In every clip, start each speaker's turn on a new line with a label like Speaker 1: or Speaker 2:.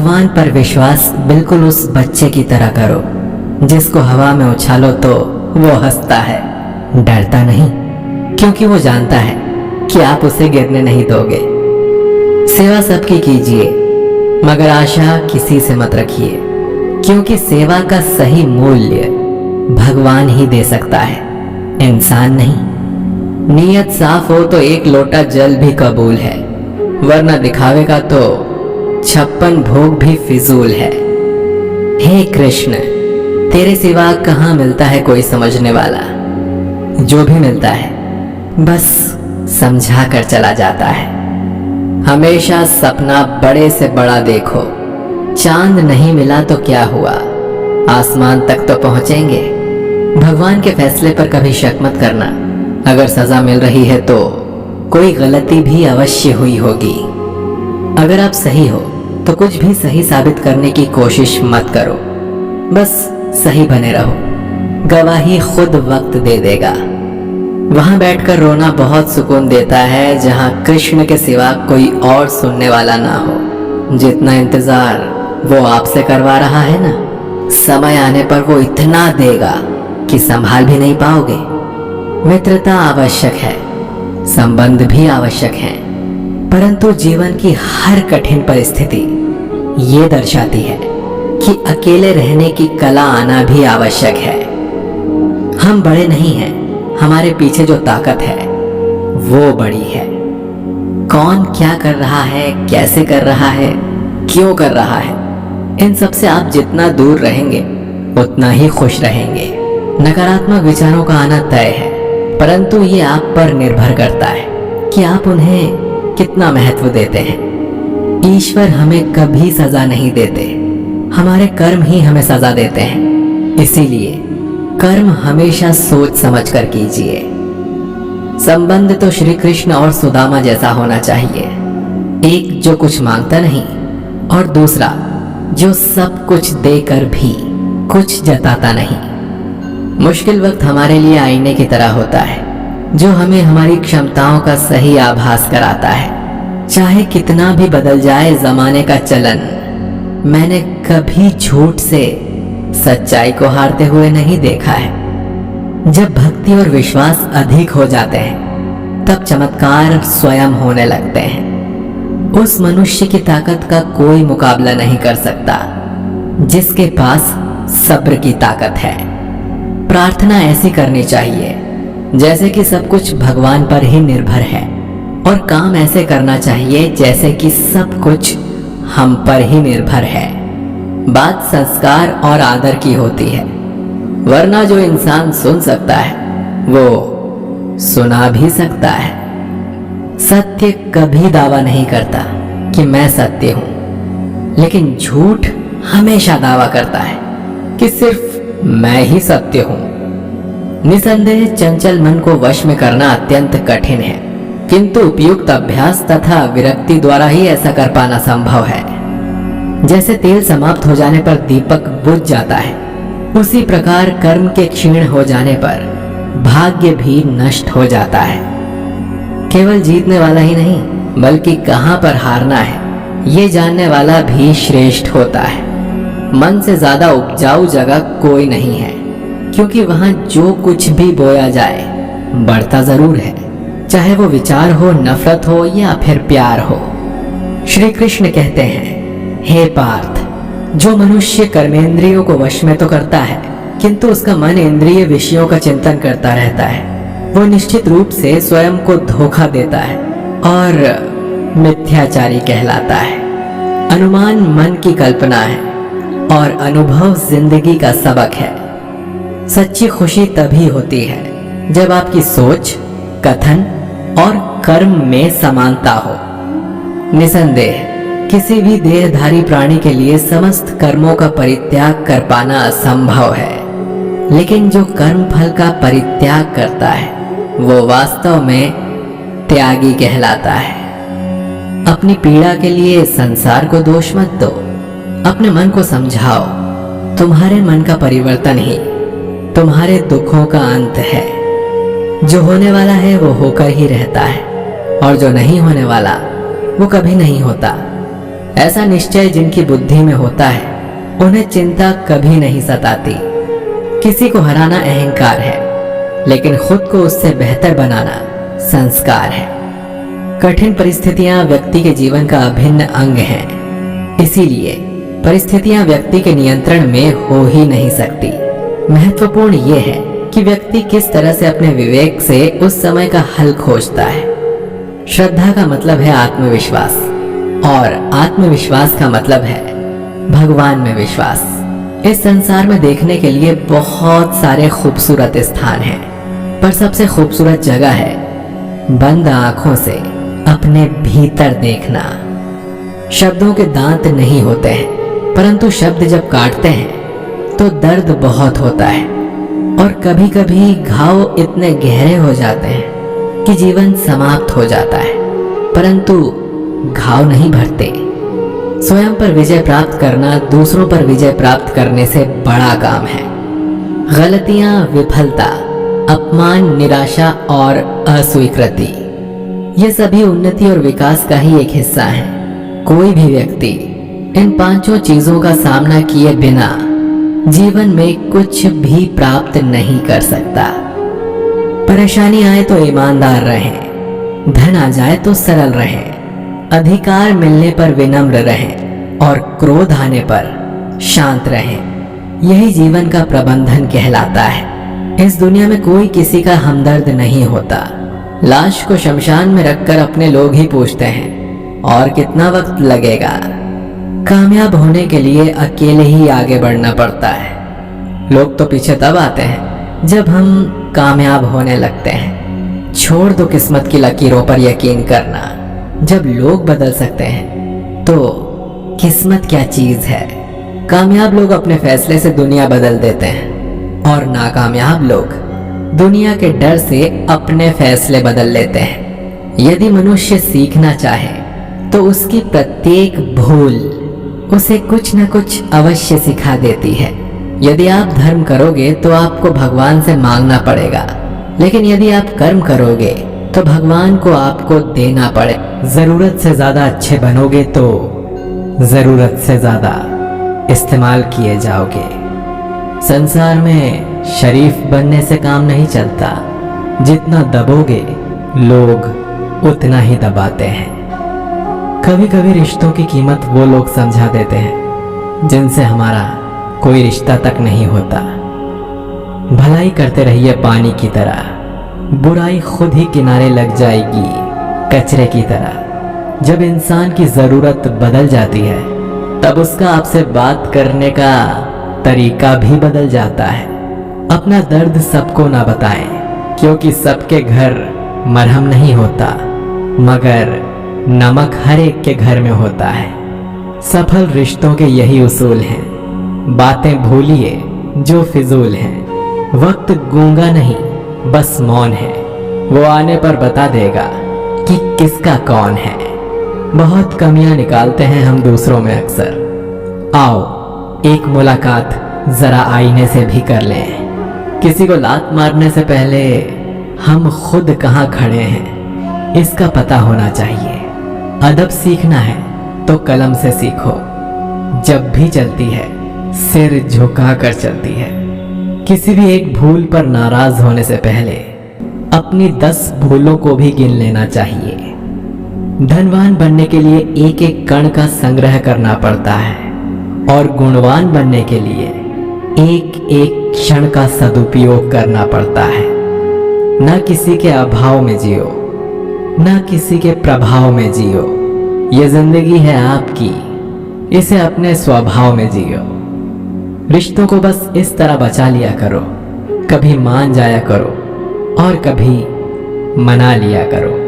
Speaker 1: भगवान पर विश्वास बिल्कुल उस बच्चे की तरह करो जिसको हवा में उछालो तो वो हंसता है, डरता नहीं, क्योंकि वो जानता है कि आप उसे गिरने नहीं दोगे। सेवा सबकी कीजिए, मगर आशा किसी से मत रखिए, क्योंकि सेवा का सही मूल्य भगवान ही दे सकता है, इंसान नहीं। नीयत साफ हो तो एक लोटा जल भी कबूल है, वरना दिखावे का तो 56 भोग भी फिजूल है। हे कृष्ण, तेरे सिवा कहाँ मिलता है कोई समझने वाला। जो भी मिलता है बस समझा कर चला जाता है। हमेशा सपना बड़े से बड़ा देखो, चांद नहीं मिला तो क्या हुआ, आसमान तक तो पहुंचेंगे। भगवान के फैसले पर कभी शक मत करना, अगर सजा मिल रही है तो कोई गलती भी अवश्य हुई होगी। अगर आप सही हो तो कुछ भी सही साबित करने की कोशिश मत करो, बस सही बने रहो, गवाही खुद वक्त दे देगा। वहां बैठकर रोना बहुत सुकून देता है जहां कृष्ण के सिवा कोई और सुनने वाला ना हो। जितना इंतजार वो आपसे करवा रहा है ना, समय आने पर वो इतना देगा कि संभाल भी नहीं पाओगे। मित्रता आवश्यक है, संबंध भी आवश्यक है, परंतु जीवन की हर कठिन परिस्थिति ये दर्शाती है कि अकेले रहने की कला आना भी आवश्यक है। हम बड़े नहीं हैं, हमारे पीछे जो ताकत है वो बड़ी है। कौन क्या कर रहा है, कैसे कर रहा है, क्यों कर रहा है, इन सब से आप जितना दूर रहेंगे उतना ही खुश रहेंगे। नकारात्मक विचारों का आना तय है, परंतु ये आप पर निर्भर करता है कि आप उन्हें कितना महत्व देते हैं। ईश्वर हमें कभी सजा नहीं देते, हमारे कर्म ही हमें सजा देते हैं। इसीलिए कर्म हमेशा सोच समझ कर कीजिए। संबंध तो श्री कृष्ण और सुदामा जैसा होना चाहिए, एक जो कुछ मांगता नहीं और दूसरा जो सब कुछ देकर भी कुछ जताता नहीं। मुश्किल वक्त हमारे लिए आईने की तरह होता है, जो हमें हमारी क्षमताओं का सही आभास कराता है। चाहे कितना भी बदल जाए जमाने का चलन, मैंने कभी झूठ से सच्चाई को हारते हुए नहीं देखा है। जब भक्ति और विश्वास अधिक हो जाते हैं तब चमत्कार स्वयं होने लगते हैं। उस मनुष्य की ताकत का कोई मुकाबला नहीं कर सकता जिसके पास सब्र की ताकत है। प्रार्थना ऐसी करनी चाहिए जैसे कि सब कुछ भगवान पर ही निर्भर है, और काम ऐसे करना चाहिए जैसे कि सब कुछ हम पर ही निर्भर है। बात संस्कार और आदर की होती है, वरना जो इंसान सुन सकता है वो सुना भी सकता है। सत्य कभी दावा नहीं करता कि मैं सत्य हूं, लेकिन झूठ हमेशा दावा करता है कि सिर्फ मैं ही सत्य हूं। निसंदेह चंचल मन को वश में करना अत्यंत कठिन है, किंतु उपयुक्त अभ्यास तथा विरक्ति द्वारा ही ऐसा कर पाना संभव है। जैसे तेल समाप्त हो जाने पर दीपक बुझ जाता है, उसी प्रकार कर्म के क्षीण हो जाने पर भाग्य भी नष्ट हो जाता है। केवल जीतने वाला ही नहीं बल्कि कहां पर हारना है ये जानने वाला भी श्रेष्ठ होता है। मन से ज्यादा उपजाऊ जगह कोई नहीं है, क्योंकि वहां जो कुछ भी बोया जाए बढ़ता जरूर है, चाहे वो विचार हो, नफरत हो या फिर प्यार हो। श्री कृष्ण कहते हैं, हे पार्थ, जो मनुष्य कर्मेंद्रियों को वश में तो करता है किंतु उसका मन इंद्रिय विषयों का चिंतन करता रहता है, वो निश्चित रूप से स्वयं को धोखा देता है और मिथ्याचारी कहलाता है। अनुमान मन की कल्पना है और अनुभव जिंदगी का सबक है। सच्ची खुशी तभी होती है जब आपकी सोच, कथन और कर्म में समानता हो। निसंदेह किसी भी देहधारी प्राणी के लिए समस्त कर्मों का परित्याग कर पाना असंभव है, लेकिन जो कर्म फल का परित्याग करता है वो वास्तव में त्यागी कहलाता है। अपनी पीड़ा के लिए संसार को दोष मत दो, अपने मन को समझाओ, तुम्हारे मन का परिवर्तन ही तुम्हारे दुखों का अंत है। जो होने वाला है वो होकर ही रहता है, और जो नहीं होने वाला वो कभी नहीं होता। ऐसा निश्चय जिनकी बुद्धि में होता है उन्हें चिंता कभी नहीं सताती। किसी को हराना अहंकार है, लेकिन खुद को उससे बेहतर बनाना संस्कार है। कठिन परिस्थितियां व्यक्ति के जीवन का अभिन्न अंग हैं, इसीलिए परिस्थितियां व्यक्ति के नियंत्रण में हो ही नहीं सकती। महत्वपूर्ण यह है कि व्यक्ति किस तरह से अपने विवेक से उस समय का हल खोजता है। श्रद्धा का मतलब है आत्मविश्वास, और आत्मविश्वास का मतलब है भगवान में विश्वास। इस संसार में देखने के लिए बहुत सारे खूबसूरत स्थान हैं, पर सबसे खूबसूरत जगह है बंद आंखों से अपने भीतर देखना। शब्दों के दांत नहीं होते हैं, परंतु शब्द जब काटते हैं तो दर्द बहुत होता है, और कभी कभी घाव इतने गहरे हो जाते हैं कि जीवन समाप्त हो जाता है, परंतु घाव नहीं भरते। स्वयं पर विजय प्राप्त करना दूसरों पर विजय प्राप्त करने से बड़ा काम है। गलतियां, विफलता, अपमान, निराशा और अस्वीकृति, ये सभी उन्नति और विकास का ही एक हिस्सा है। कोई भी व्यक्ति इन पांचों चीजों का सामना किए बिना जीवन में कुछ भी प्राप्त नहीं कर सकता। परेशानी आए तो ईमानदार रहें, धन आ जाए तो सरल रहें, अधिकार मिलने पर विनम्र रहें और क्रोध आने पर शांत रहें। यही जीवन का प्रबंधन कहलाता है। इस दुनिया में कोई किसी का हमदर्द नहीं होता। लाश को शमशान में रखकर अपने लोग ही पूछते हैं और कितना वक्त लगेगा। कामयाब होने के लिए अकेले ही आगे बढ़ना पड़ता है। लोग तो पीछे तब आते हैं जब हम कामयाब होने लगते हैं। छोड़ दो किस्मत की लकीरों पर यकीन करना। जब लोग बदल सकते हैं तो किस्मत क्या चीज है। कामयाब लोग अपने फैसले से दुनिया बदल देते हैं, और नाकामयाब लोग दुनिया के डर से अपने फैसले बदल लेते हैं। यदि मनुष्य सीखना चाहे तो उसकी प्रत्येक भूल उसे कुछ न कुछ अवश्य सिखा देती है। यदि आप धर्म करोगे तो आपको भगवान से मांगना पड़ेगा, लेकिन यदि आप कर्म करोगे तो भगवान को आपको देना पड़े। जरूरत से ज्यादा अच्छे बनोगे तो जरूरत से ज्यादा इस्तेमाल किए जाओगे। संसार में शरीफ बनने से काम नहीं चलता। जितना दबोगे लोग उतना ही दबाते हैं। कभी कभी रिश्तों की कीमत वो लोग समझा देते हैं जिनसे हमारा कोई रिश्ता तक नहीं होता। भलाई करते रहिए पानी की तरह, बुराई खुद ही किनारे लग जाएगी कचरे की तरह। जब इंसान की जरूरत बदल जाती है तब उसका आपसे बात करने का तरीका भी बदल जाता है। अपना दर्द सबको ना बताएं, क्योंकि सबके घर मरहम नहीं होता, मगर नमक हर एक के घर में होता है। सफल रिश्तों के यही उसूल हैं। बातें भूलिए जो फिजूल हैं। वक्त गूंगा नहीं, बस मौन है। वो आने पर बता देगा कि किसका कौन है। बहुत कमियां निकालते हैं हम दूसरों में अक्सर। आओ एक मुलाकात जरा आईने से भी कर लें। किसी को लात मारने से पहले हम खुद कहाँ खड़े हैं इसका पता होना चाहिए। अदब सीखना है तो कलम से सीखो। जब भी चलती है सिर झुका कर चलती है। किसी भी एक भूल पर नाराज होने से पहले अपनी 10 भूलों को भी गिन लेना चाहिए। धनवान बनने के लिए एक एक कण का संग्रह करना पड़ता है, और गुणवान बनने के लिए एक एक क्षण का सदुपयोग करना पड़ता है। ना किसी के अभाव में जियो, ना किसी के प्रभाव में जियो। ये जिंदगी है आपकी, इसे अपने स्वभाव में जियो। रिश्तों को बस इस तरह बचा लिया करो, कभी मान जाया करो और कभी मना लिया करो।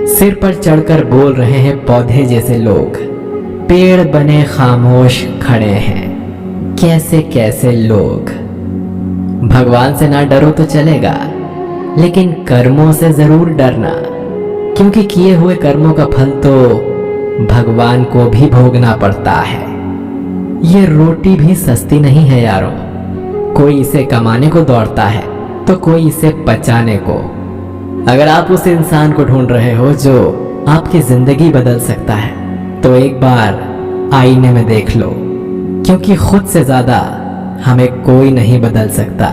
Speaker 1: सिर पर चढ़कर बोल रहे हैं पौधे जैसे लोग, पेड़ बने खामोश खड़े हैं कैसे कैसे लोग। भगवान से ना डरो तो चलेगा, लेकिन कर्मों से जरूर डरना, क्योंकि किए हुए कर्मों का फल तो भगवान को भी भोगना पड़ता है। ये रोटी भी सस्ती नहीं है यारों। कोई इसे कमाने को दौड़ता है तो कोई इसे पचाने को। अगर आप उस इंसान को ढूंढ रहे हो जो आपकी जिंदगी बदल सकता है, तो तो एक बार आईने में देख लो, क्योंकि खुद से ज्यादा हमें कोई नहीं बदल सकता।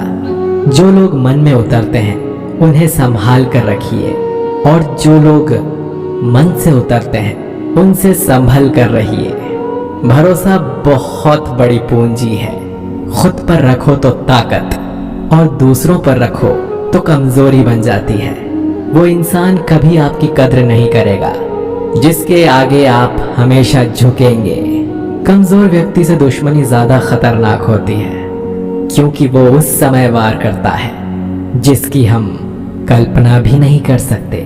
Speaker 1: जो लोग मन में उतरते हैं उन्हें संभाल कर रखिए, और जो लोग मन से उतरते हैं उनसे संभल कर रहिए। भरोसा बहुत बड़ी पूंजी है। खुद पर रखो तो ताकत, और दूसरों पर रखो तो कमजोरी बन जाती है। वो इंसान कभी आपकी कद्र नहीं करेगा जिसके आगे आप हमेशा झुकेंगे। कमजोर व्यक्ति से दुश्मनी ज्यादा खतरनाक होती है, क्योंकि वो उस समय वार करता है जिसकी हम कल्पना भी नहीं कर सकते।